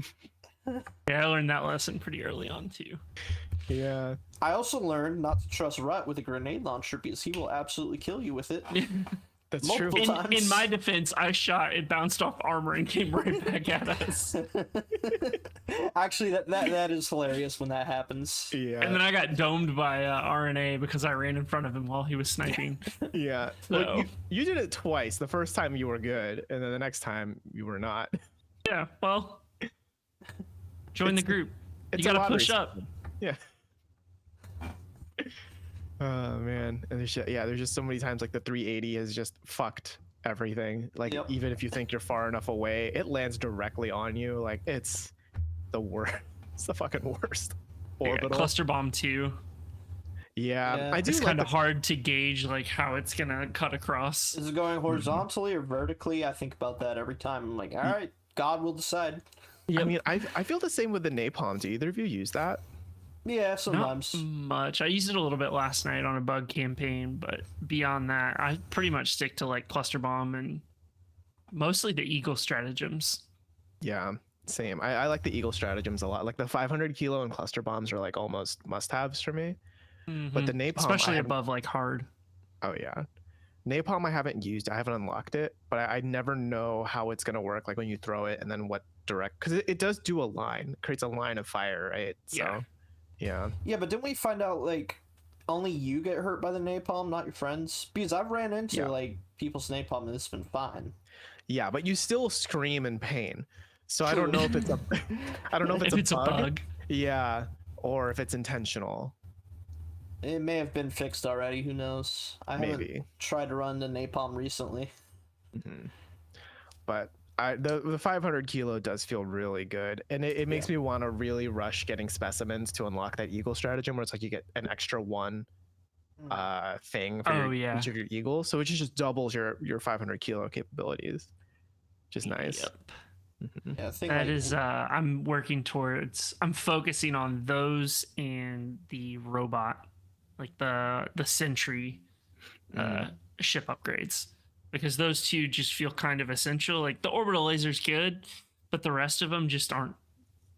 [SPEAKER 2] Yeah, I learned that lesson pretty early on too.
[SPEAKER 1] Yeah.
[SPEAKER 3] I also learned not to trust Rut with a grenade launcher, because he will absolutely kill you with it.
[SPEAKER 1] That's
[SPEAKER 3] Multiple
[SPEAKER 1] true.
[SPEAKER 3] times.
[SPEAKER 2] In my defense, I shot, it bounced off armor and came right back at us.
[SPEAKER 3] Actually, that is hilarious when that happens.
[SPEAKER 1] Yeah.
[SPEAKER 2] And then I got domed by RNA because I ran in front of him while he was sniping.
[SPEAKER 1] Yeah.
[SPEAKER 2] So,
[SPEAKER 1] Well, you did it twice. The first time you were good, and then the next time you were not.
[SPEAKER 2] yeah, well, join the group. You
[SPEAKER 1] It's
[SPEAKER 2] gotta
[SPEAKER 1] a lottery
[SPEAKER 2] push up.
[SPEAKER 1] system. Yeah. Oh man, and there's just so many times like the 380 has just fucked everything. Like,
[SPEAKER 3] Yep.
[SPEAKER 1] even if you think you're far enough away, it lands directly on you. Like, it's the worst. It's the fucking worst. Orbital.
[SPEAKER 2] Cluster bomb 2.
[SPEAKER 1] Yeah, I do.
[SPEAKER 2] It's
[SPEAKER 1] like
[SPEAKER 2] kind of hard to gauge like how it's gonna cut across.
[SPEAKER 3] Is it going horizontally or vertically? I think about that every time. I'm like, all right, God will decide.
[SPEAKER 1] I mean, I feel the same with the napalm. Do either of you use that?
[SPEAKER 3] Yeah, sometimes.
[SPEAKER 2] Not much. I used it a little bit last night on a bug campaign, but beyond that, I pretty much stick to like cluster bomb and mostly the eagle stratagems.
[SPEAKER 1] Yeah. Same. I like the Eagle stratagems a lot. Like the 500 kilo and cluster bombs are like almost must-haves for me. But the napalm,
[SPEAKER 2] especially above like hard.
[SPEAKER 1] Oh yeah, napalm I haven't used. I haven't unlocked it, but I never know how it's gonna work. Like when you throw it and then what direct, because it does do a line, it creates a line of fire, right? So yeah.
[SPEAKER 3] Yeah, but didn't we find out like only you get hurt by the napalm, not your friends? Because I've ran into like people's napalm and it's been fine.
[SPEAKER 1] Yeah, but you still scream in pain. So I don't know if it's a I don't know if it's, a bug. Yeah, or if it's intentional.
[SPEAKER 3] It may have been fixed already. Who knows? I haven't tried to run the napalm recently.
[SPEAKER 1] But the 500 kilo does feel really good, and it makes me want to really rush getting specimens to unlock that eagle stratagem, where it's like you get an extra one thing for each of your eagles, so it just doubles your 500 kilo capabilities, which is nice.
[SPEAKER 3] Yeah, I think
[SPEAKER 2] that is I'm working towards, I'm focusing on those and the robot, like the sentry ship upgrades, because those two just feel kind of essential. Like the orbital laser's good, but the rest of them just aren't,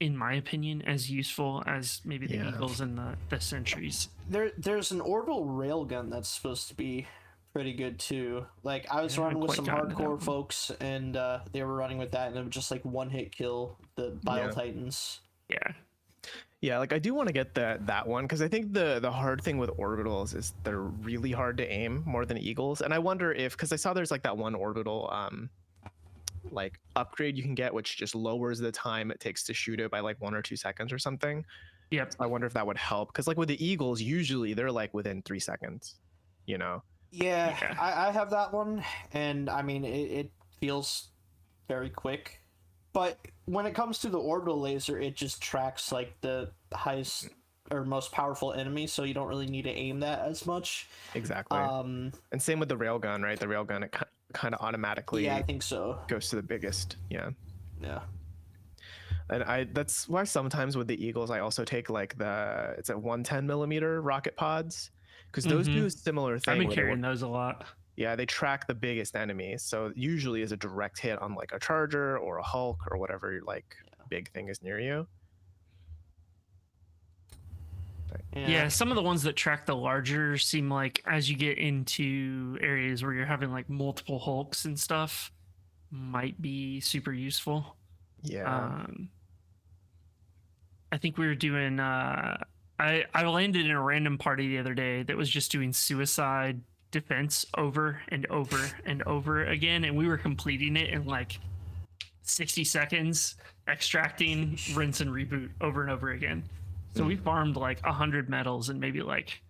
[SPEAKER 2] in my opinion, as useful as maybe the eagles and the sentries.
[SPEAKER 3] There's an orbital railgun that's supposed to be pretty good too. Like I was running with some hardcore folks, and they were running with that, and it was just like one hit kill the Bile Titans.
[SPEAKER 1] Yeah, like I do want to get that one, because I think the hard thing with orbitals is they're really hard to aim more than eagles, and I wonder if, because I saw there's like that one orbital like upgrade you can get, which just lowers the time it takes to shoot it by like 1 or 2 seconds or something.
[SPEAKER 2] Yep.
[SPEAKER 1] So I wonder if that would help, because like with the eagles, usually they're like within 3 seconds, you know.
[SPEAKER 3] I have that one, and I mean it feels very quick, but when it comes to the orbital laser, it just tracks like the highest or most powerful enemy, so you don't really need to aim that as much.
[SPEAKER 1] Exactly. And same with the railgun, right? The railgun, it kind of automatically
[SPEAKER 3] I think so
[SPEAKER 1] goes to the biggest. Yeah. And that's why sometimes with the eagles I also take like it's a 110 millimeter rocket pods, because those do a similar thing.
[SPEAKER 2] I've been carrying those a lot.
[SPEAKER 1] Yeah, they track the biggest enemies, so usually is a direct hit on like a charger or a Hulk or whatever like big thing is near you.
[SPEAKER 2] Yeah, some of the ones that track the larger seem like, as you get into areas where you're having like multiple Hulks and stuff, might be super useful. I think we were doing I landed in a random party the other day that was just doing suicide defense over and over and over again, and we were completing it in like 60 seconds, extracting, rinse and reboot over and over again. So we farmed like 100 medals in maybe like,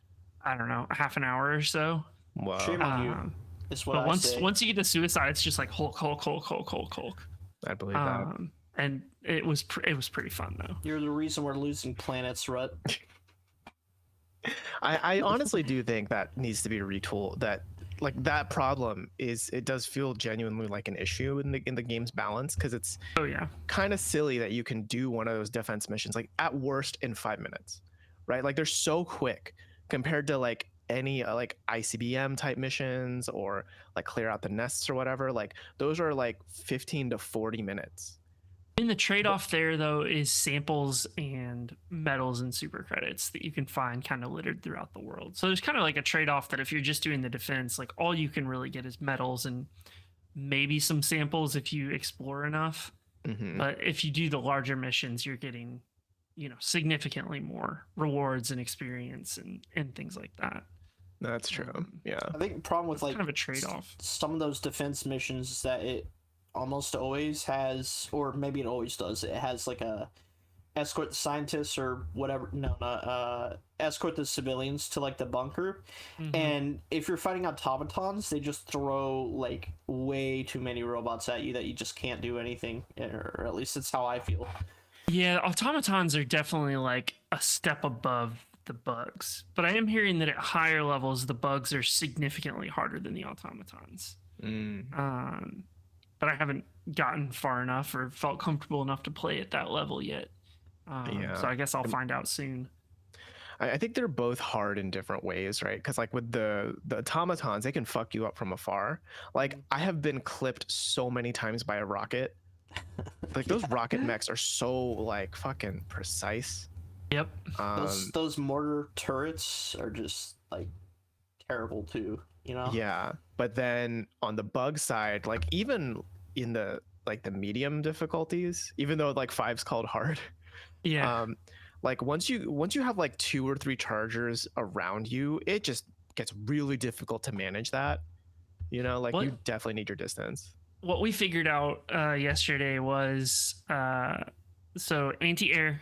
[SPEAKER 2] I don't know, half an hour or so.
[SPEAKER 1] Wow.
[SPEAKER 3] Shame on you. Is what
[SPEAKER 2] but
[SPEAKER 3] I
[SPEAKER 2] once you get to suicide, it's just like Hulk.
[SPEAKER 1] I believe that.
[SPEAKER 2] And it was pretty fun though.
[SPEAKER 3] You're the reason we're losing planets, Rut.
[SPEAKER 1] I honestly do think that needs to be retooled. That like that problem it does feel genuinely like an issue in the game's balance, because it's kind of silly that you can do one of those defense missions like at worst in 5 minutes, right? Like they're so quick compared to like any like ICBM type missions or like clear out the nests or whatever. Like those are like 15 to 40 minutes.
[SPEAKER 2] I mean, the trade-off there, though, is samples and medals and super credits that you can find kind of littered throughout the world. So there's kind of like a trade-off that if you're just doing the defense, like all you can really get is medals and maybe some samples if you explore enough. But if you do the larger missions, you're getting, significantly more rewards and experience and things like that.
[SPEAKER 1] That's true. Yeah.
[SPEAKER 3] I think the problem with like
[SPEAKER 2] kind of a trade-off.
[SPEAKER 3] Some of those defense missions is that it almost always has, or maybe it always does, it has like a escort the scientists or whatever, escort the civilians to like the bunker, and if you're fighting automatons, they just throw like way too many robots at you that you just can't do anything, or at least it's how I feel.
[SPEAKER 2] Yeah, automatons are definitely like a step above the bugs, but I am hearing that at higher levels the bugs are significantly harder than the automatons. But I haven't gotten far enough or felt comfortable enough to play at that level yet. So I guess I'll find out soon.
[SPEAKER 1] I think they're both hard in different ways, right? Because like with the automatons, they can fuck you up from afar. Like I have been clipped so many times by a rocket Like those rocket mechs are so like fucking precise.
[SPEAKER 2] Yep.
[SPEAKER 3] Those mortar turrets are just like terrible too, you know?
[SPEAKER 1] Yeah, but then on the bug side, like even in the like the medium difficulties, even though like five's called hard,
[SPEAKER 2] Yeah.
[SPEAKER 1] like once you have like 2 or 3 chargers around you, it just gets really difficult to manage that. You know, like you definitely need your distance.
[SPEAKER 2] What we figured out yesterday was so anti-air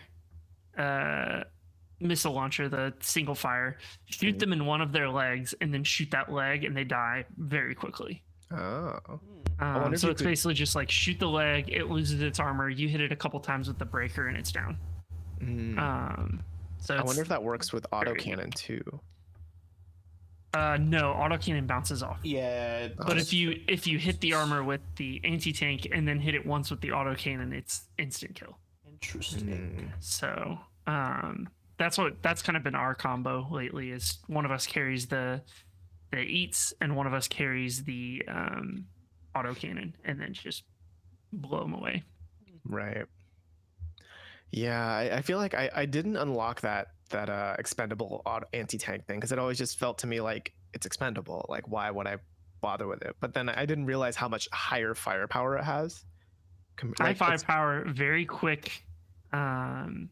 [SPEAKER 2] missile launcher, the single fire, shoot them in one of their legs and then shoot that leg and they die very quickly.
[SPEAKER 1] Oh.
[SPEAKER 2] So it's basically just like shoot the leg, it loses its armor, you hit it a couple times with the breaker and it's down. So
[SPEAKER 1] I wonder if that works with autocannon too.
[SPEAKER 2] No, autocannon bounces off.
[SPEAKER 3] Yeah.
[SPEAKER 2] But if you hit the armor with the anti-tank and then hit it once with the autocannon, it's instant kill.
[SPEAKER 3] Interesting.
[SPEAKER 2] So that's kind of been our combo lately. Is one of us carries the eats and one of us carries the autocannon and then just blow them away.
[SPEAKER 1] Right. Yeah, I feel like I didn't unlock that expendable anti-tank thing because it always just felt to me like it's expendable. Like why would I bother with it? But then I didn't realize how much higher firepower it has.
[SPEAKER 2] High firepower, very quick
[SPEAKER 1] cooldown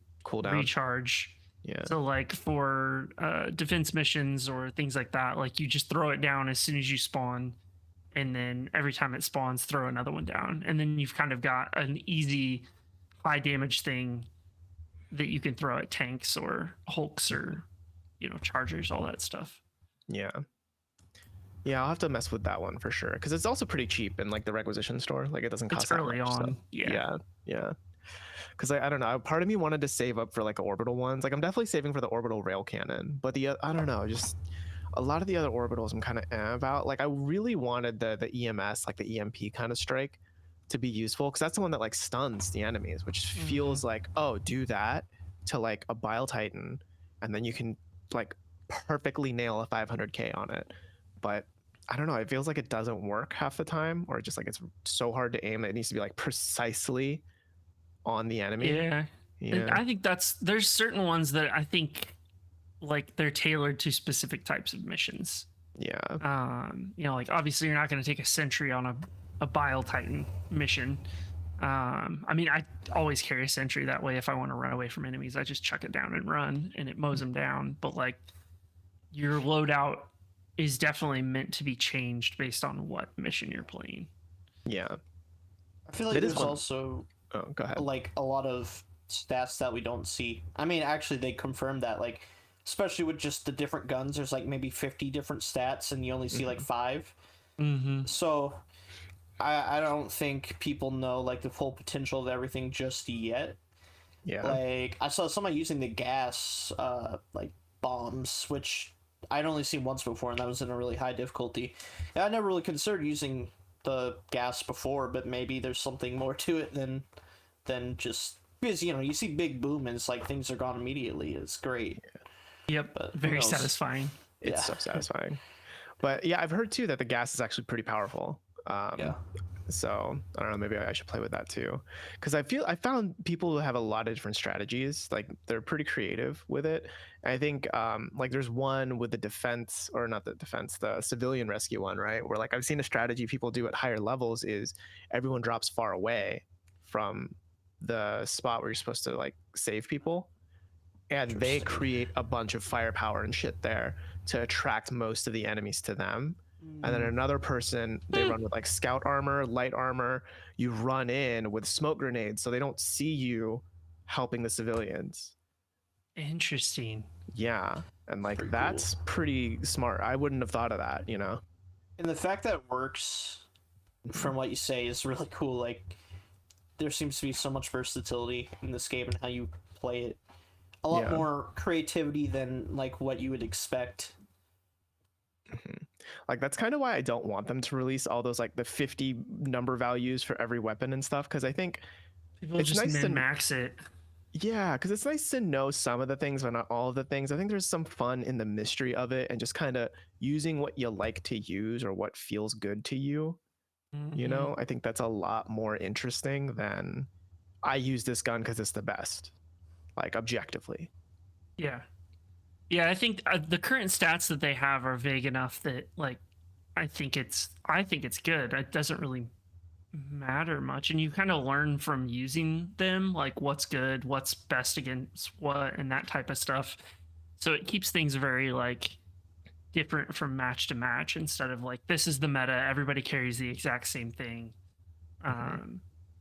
[SPEAKER 2] recharge.
[SPEAKER 1] Yeah.
[SPEAKER 2] So like for defense missions or things like that, like you just throw it down as soon as you spawn, and then every time it spawns, throw another one down, and then you've kind of got an easy high damage thing that you can throw at tanks or hulks or chargers, all that stuff.
[SPEAKER 1] Yeah, I'll have to mess with that one for sure because it's also pretty cheap in like the requisition store. Like it doesn't cost that
[SPEAKER 2] early
[SPEAKER 1] much,
[SPEAKER 2] on.
[SPEAKER 1] So.
[SPEAKER 2] Yeah.
[SPEAKER 1] Because I don't know, part of me wanted to save up for like orbital ones. Like I'm definitely saving for the orbital rail cannon, but I don't know, just a lot of the other orbitals I'm kind of about. Like I really wanted the EMS, like the EMP kind of strike, to be useful because that's the one that like stuns the enemies, which feels like, oh, do that to like a Bile Titan, and then you can like perfectly nail a 500k on it. But I don't know, it feels like it doesn't work half the time, or just like it's so hard to aim that it needs to be like precisely on the enemy.
[SPEAKER 2] Yeah. I think there's certain ones that I think like they're tailored to specific types of missions.
[SPEAKER 1] Yeah.
[SPEAKER 2] Like obviously you're not going to take a sentry on a Bile Titan mission. I mean, I always carry a sentry that way. If I want to run away from enemies, I just chuck it down and run and it mows them down. But like your loadout is definitely meant to be changed based on what mission you're playing.
[SPEAKER 1] Yeah.
[SPEAKER 3] I feel like there's also
[SPEAKER 1] go ahead.
[SPEAKER 3] Like a lot of stats that we don't see. I mean, actually they confirmed that, like especially with just the different guns, there's like maybe 50 different stats and you only see like 5. So I don't think people know like the full potential of everything just yet.
[SPEAKER 1] Yeah.
[SPEAKER 3] Like I saw somebody using the gas like bombs, which I'd only seen once before, and that was in a really high difficulty. And I never really considered using the gas before, but maybe there's something more to it than just because you see big boom and it's like things are gone immediately. It's great.
[SPEAKER 2] Yep. But very satisfying.
[SPEAKER 1] It's so satisfying. But yeah, I've heard too that the gas is actually pretty powerful. So I don't know, maybe I should play with that too, because I found people who have a lot of different strategies. Like they're pretty creative with it. And I think like there's one with the defense, or not the defense, the civilian rescue one, right? Where like I've seen a strategy people do at higher levels is everyone drops far away from the spot where you're supposed to like save people, and they create a bunch of firepower and shit there to attract most of the enemies to them. And then another person, they run with like scout armor, light armor. You run in with smoke grenades so they don't see you helping the civilians.
[SPEAKER 2] Interesting.
[SPEAKER 1] Yeah. And like that's pretty smart. I wouldn't have thought of that, And
[SPEAKER 3] the fact that it works from what you say is really cool. Like there seems to be so much versatility in this game and how you play it. A lot more creativity than like what you would expect.
[SPEAKER 1] Like that's kind of why I don't want them to release all those like the 50 number values for every weapon and stuff, because I think
[SPEAKER 2] people it's just nice to max it.
[SPEAKER 1] Yeah, because it's nice to know some of the things but not all of the things. I think there's some fun in the mystery of it and just kind of using what you like to use or what feels good to you You know, I think that's a lot more interesting than I use this gun because it's the best, like objectively.
[SPEAKER 2] Yeah. Yeah, I think the current stats that they have are vague enough that like I think it's good. It doesn't really matter much, and you kind of learn from using them, like what's good, what's best against what, and that type of stuff. So it keeps things very like different from match to match instead of like this is the meta, everybody carries the exact same thing,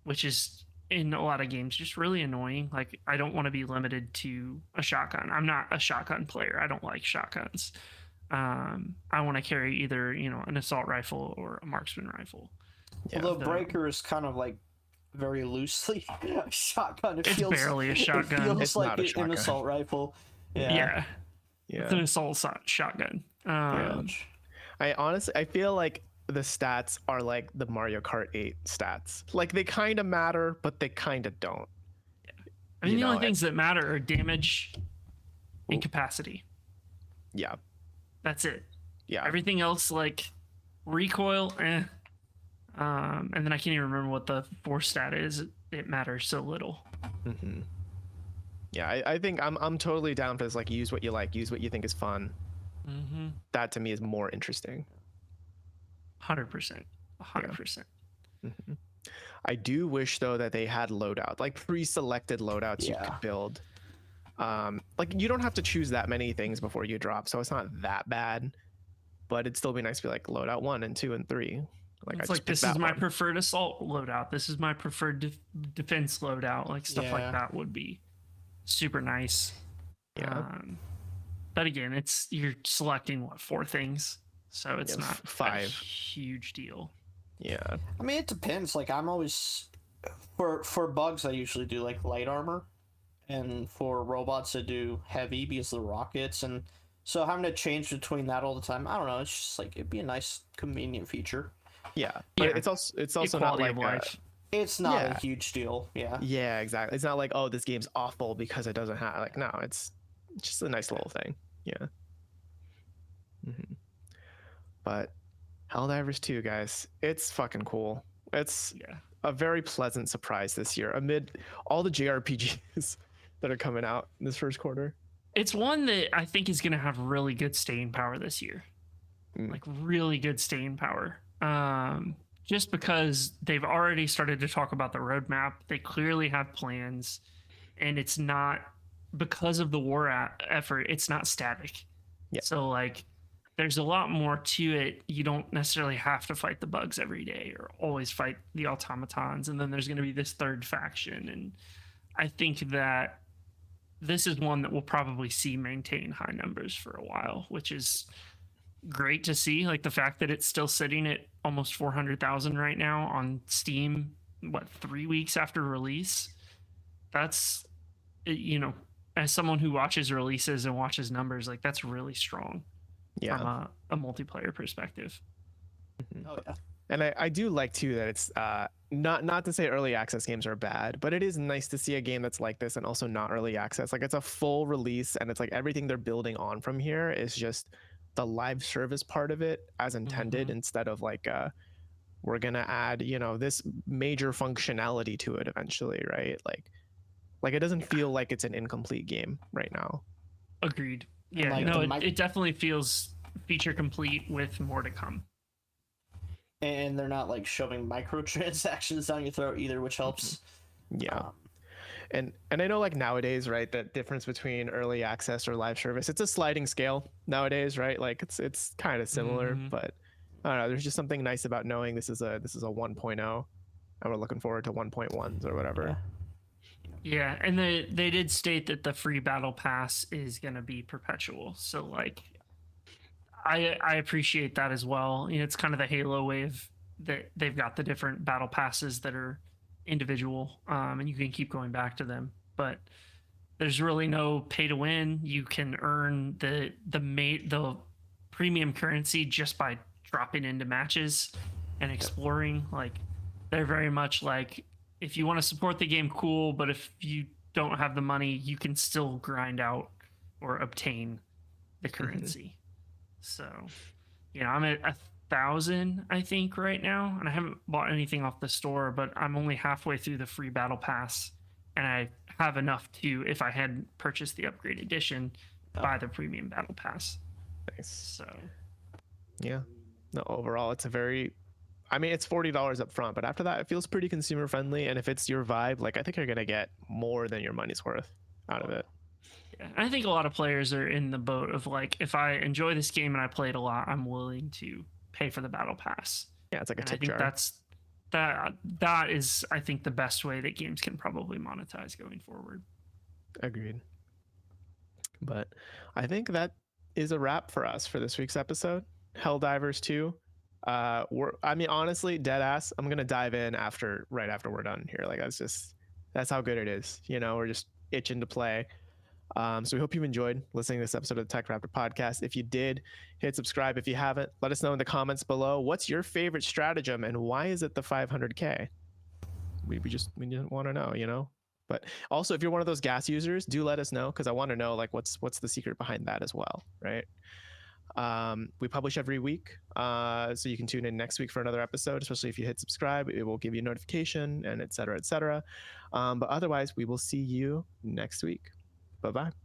[SPEAKER 2] which is in a lot of games just really annoying. Like I don't want to be limited to a shotgun. I'm not a shotgun player. I don't like shotguns. I want to carry either an assault rifle or a marksman rifle.
[SPEAKER 1] Yeah.
[SPEAKER 3] Although Breaker is kind of like very loosely a shotgun.
[SPEAKER 2] It's barely a shotgun.
[SPEAKER 3] It feels
[SPEAKER 1] It's
[SPEAKER 3] like
[SPEAKER 1] not a
[SPEAKER 3] an
[SPEAKER 1] shotgun.
[SPEAKER 3] assault rifle.
[SPEAKER 2] Yeah.
[SPEAKER 1] Yeah.
[SPEAKER 2] It's an assault shotgun.
[SPEAKER 1] I feel like the stats are like the Mario Kart 8 stats. Like they kind of matter, but they kind of don't.
[SPEAKER 2] I mean, the only things that matter are damage and capacity.
[SPEAKER 1] Yeah.
[SPEAKER 2] That's it.
[SPEAKER 1] Yeah.
[SPEAKER 2] Everything else, like recoil, and then I can't even remember what the force stat is. It matters so little.
[SPEAKER 1] Yeah, I think I'm totally down for this. Like, use what you like, use what you think is fun. That to me is more interesting.
[SPEAKER 2] 100%. 100%.
[SPEAKER 1] I do wish though that they had loadout, like pre-selected loadouts you could build. Like you don't have to choose that many things before you drop, so it's not that bad. But it'd still be nice to be like loadout 1 and 2 and 3.
[SPEAKER 2] It's like this is my preferred assault loadout. This is my preferred defense loadout. Like stuff like that would be super nice.
[SPEAKER 1] Yeah.
[SPEAKER 2] But again, you're selecting 4 things, so it's not
[SPEAKER 1] 5.
[SPEAKER 2] a huge deal.
[SPEAKER 1] Yeah.
[SPEAKER 3] I mean, it depends. Like I'm always for bugs, I usually do like light armor, and for robots, I do heavy because of the rockets, and so having to change between that all the time, I don't know. It's just like it'd be a nice, convenient feature.
[SPEAKER 1] Yeah, but it's also not like
[SPEAKER 2] life.
[SPEAKER 3] It's not a huge deal. Yeah.
[SPEAKER 1] Yeah, exactly. It's not like, oh, this game's awful because it doesn't have like, no, it's just a nice little thing. Yeah. But Helldivers 2, guys, it's fucking cool. It's a very pleasant surprise this year amid all the JRPGs that are coming out in this first quarter.
[SPEAKER 2] It's one that I think is going to have really good staying power this year. Like really good staying power. Just because they've already started to talk about the roadmap. They clearly have plans, and it's not because of the war effort. It's not static.
[SPEAKER 1] Yeah.
[SPEAKER 2] So like there's a lot more to it. You don't necessarily have to fight the bugs every day or always fight the automatons. And then there's going to be this third faction. And I think that this is one that we'll probably see maintain high numbers for a while, which is great to see. Like the fact that it's still sitting at almost 400,000 right now on Steam, 3 weeks after release. That's, as someone who watches releases and watches numbers, like that's really strong from a multiplayer perspective.
[SPEAKER 3] Oh yeah.
[SPEAKER 1] And I do like too that it's not to say early access games are bad, but it is nice to see a game that's like this and also not early access. Like it's a full release, and it's like everything they're building on from here is just the live service part of it as intended, instead of like we're gonna add this major functionality to it eventually, right? Like it doesn't feel like it's an incomplete game right now.
[SPEAKER 2] Agreed. Yeah,
[SPEAKER 3] like
[SPEAKER 2] it definitely feels feature complete with more to come.
[SPEAKER 3] And they're not like shoving microtransactions down your throat either, which helps.
[SPEAKER 1] Yeah. And I know like nowadays, right, that difference between early access or live service, it's a sliding scale nowadays, right? Like it's kind of similar, but I don't know, there's just something nice about knowing this is a 1.0 and we're looking forward to 1.1s or whatever.
[SPEAKER 2] Yeah, and they did state that the free battle pass is going to be perpetual. So like I appreciate that as well. It's kind of the Halo wave that they've got the different battle passes that are individual, and you can keep going back to them. But there's really no pay to win. You can earn the premium currency just by dropping into matches and exploring. Like they're very much like, if you want to support the game, cool. But if you don't have the money, you can still grind out or obtain the currency. So, 1,000, I think, right now, and I haven't bought anything off the store, but I'm only halfway through the free battle pass, and I have enough to, if I had purchased the upgrade edition, buy the premium battle pass.
[SPEAKER 1] Nice.
[SPEAKER 2] So
[SPEAKER 1] Yeah. No, overall, it's a very, I mean, it's $40 up front, but after that, it feels pretty consumer friendly. And if it's your vibe, like, I think you're gonna get more than your money's worth out of it.
[SPEAKER 2] yeah, I think a lot of players are in the boat of like, if I enjoy this game and I play it a lot, I'm willing to pay for the battle pass.
[SPEAKER 1] Yeah, it's like a
[SPEAKER 2] And I
[SPEAKER 1] tip
[SPEAKER 2] think
[SPEAKER 1] jar.
[SPEAKER 2] that is, I think, the best way that games can probably monetize going forward.
[SPEAKER 1] Agreed. But I think that is a wrap for us for this week's episode. Helldivers 2. I mean, honestly, dead ass, I'm gonna dive in right after we're done here. Like, that's how good it is. You know, we're just itching to play. So we hope you enjoyed listening to this episode of the TechRaptor podcast. If you did, hit subscribe. If you haven't, let us know in the comments below. What's your favorite stratagem and why is it the 500K? We didn't want to know, you know. But also, if you're one of those gas users, do let us know, because I want to know, like, what's the secret behind that as well, right? We publish every week, so you can tune in next week for another episode. Especially if you hit subscribe, it will give you a notification, and et cetera, et cetera. But otherwise, we will see you next week. Bye bye.